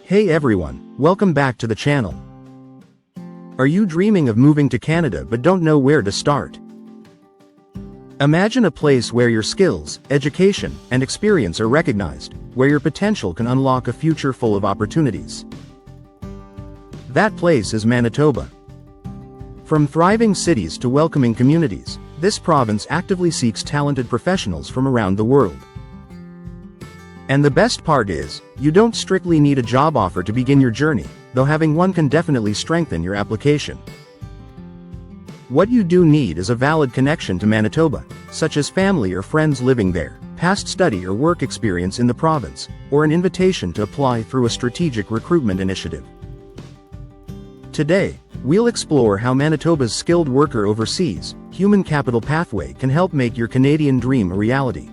Hey everyone, welcome back to the channel. Are you dreaming of moving to Canada but don't know where to start? Imagine a place where your skills, education, and experience are recognized, where your potential can unlock a future full of opportunities. That place is Manitoba. From thriving cities to welcoming communities, this province actively seeks talented professionals from around the world. And the best part is, you don't strictly need a job offer to begin your journey, though having one can definitely strengthen your application. What you do need is a valid connection to Manitoba, such as family or friends living there, past study or work experience in the province, or an invitation to apply through a strategic recruitment initiative. Today, we'll explore how Manitoba's Skilled Worker Overseas, human capital pathway can help make your Canadian dream a reality.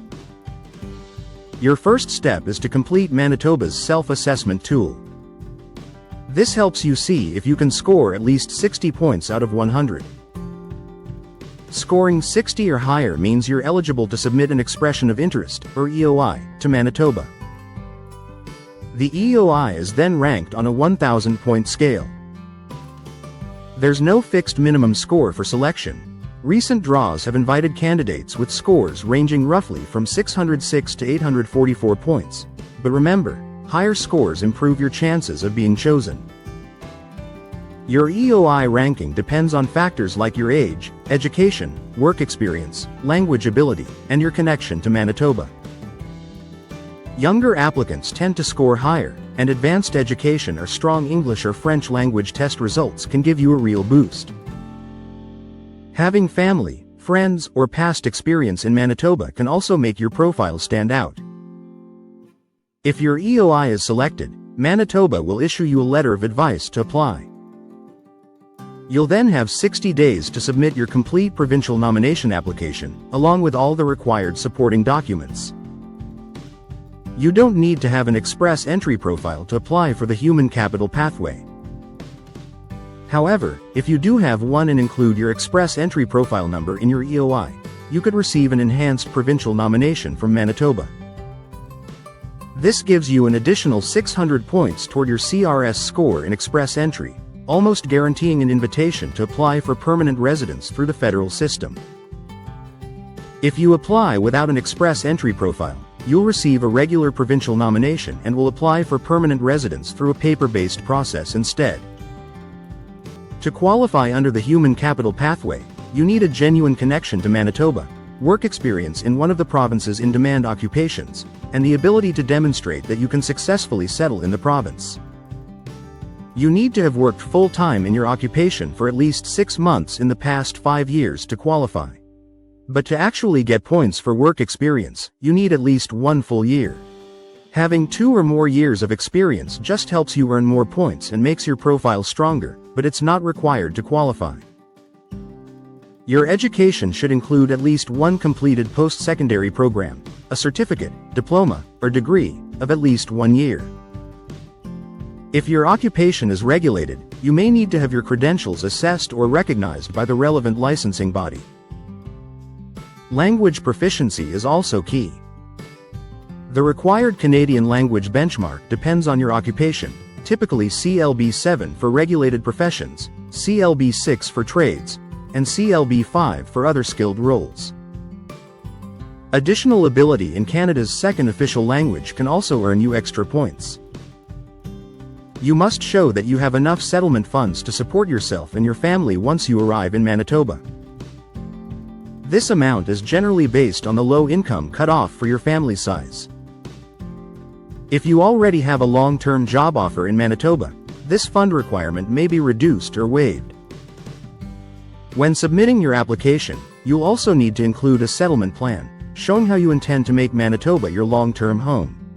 Your first step is to complete Manitoba's self-assessment tool. This helps you see if you can score at least 60 points out of 100. Scoring 60 or higher means you're eligible to submit an expression of interest, or EOI, to Manitoba. The EOI is then ranked on a 1,000-point scale. There's no fixed minimum score for selection. Recent draws have invited candidates with scores ranging roughly from 606 to 844 points. But remember, higher scores improve your chances of being chosen. Your EOI ranking depends on factors like your age, education, work experience, language ability, and your connection to Manitoba. Younger applicants tend to score higher, and advanced education or strong English or French language test results can give you a real boost. Having family, friends, or past experience in Manitoba can also make your profile stand out. If your EOI is selected, Manitoba will issue you a letter of advice to apply. You'll then have 60 days to submit your complete provincial nomination application, along with all the required supporting documents. You don't need to have an express entry profile to apply for the human capital pathway. However, if you do have one and include your express entry profile number in your EOI, you could receive an enhanced provincial nomination from Manitoba. This gives you an additional 600 points toward your CRS score in express entry, almost guaranteeing an invitation to apply for permanent residence through the federal system. If you apply without an express entry profile, you'll receive a regular provincial nomination and will apply for permanent residence through a paper-based process instead. To qualify under the human capital pathway, you need a genuine connection to Manitoba, work experience in one of the province's in-demand occupations, and the ability to demonstrate that you can successfully settle in the province. You need to have worked full-time in your occupation for at least 6 months in the past 5 years to qualify. But to actually get points for work experience, you need at least 1 full year. Having 2 or more years of experience just helps you earn more points and makes your profile stronger, but it's not required to qualify. Your education should include at least 1 completed post-secondary program, a certificate, diploma, or degree, of at least 1 year. If your occupation is regulated, you may need to have your credentials assessed or recognized by the relevant licensing body. Language proficiency is also key. The required Canadian language benchmark depends on your occupation, typically CLB 7 for regulated professions, CLB 6 for trades, and CLB 5 for other skilled roles. Additional ability in Canada's second official language can also earn you extra points. You must show that you have enough settlement funds to support yourself and your family once you arrive in Manitoba. This amount is generally based on the low income cutoff for your family size. If you already have a long-term job offer in Manitoba, this fund requirement may be reduced or waived. When submitting your application, you'll also need to include a settlement plan, showing how you intend to make Manitoba your long-term home.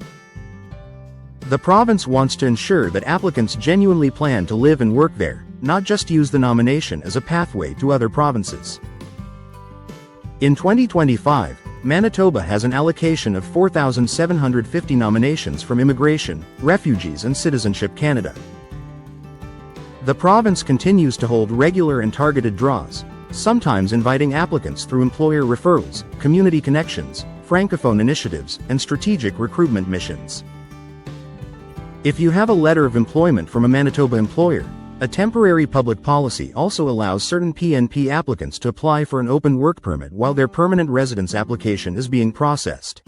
The province wants to ensure that applicants genuinely plan to live and work there, not just use the nomination as a pathway to other provinces. In 2025, Manitoba has an allocation of 4,750 nominations from Immigration, Refugees and Citizenship Canada. The province continues to hold regular and targeted draws, sometimes inviting applicants through employer referrals, community connections, francophone initiatives, and strategic recruitment missions. If you have a letter of employment from a Manitoba employer, a temporary public policy also allows certain PNP applicants to apply for an open work permit while their permanent residence application is being processed.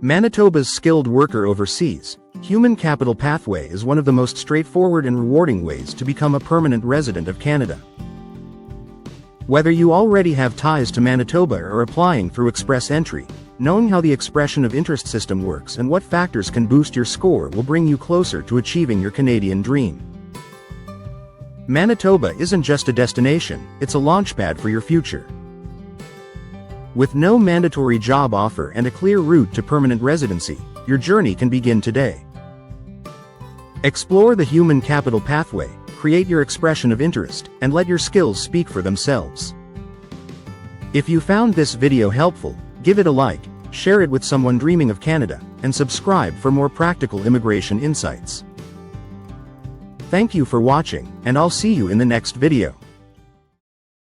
Manitoba's Skilled Worker Overseas Human Capital Pathway is one of the most straightforward and rewarding ways to become a permanent resident of Canada. Whether you already have ties to Manitoba or are applying through express entry, knowing how the expression of interest system works and what factors can boost your score will bring you closer to achieving your Canadian dream. Manitoba isn't just a destination, it's a launchpad for your future. With no mandatory job offer and a clear route to permanent residency, your journey can begin today. Explore the human capital pathway, create your expression of interest, and let your skills speak for themselves. If you found this video helpful, give it a like, share it with someone dreaming of Canada, and subscribe for more practical immigration insights. Thank you for watching, and I'll see you in the next video.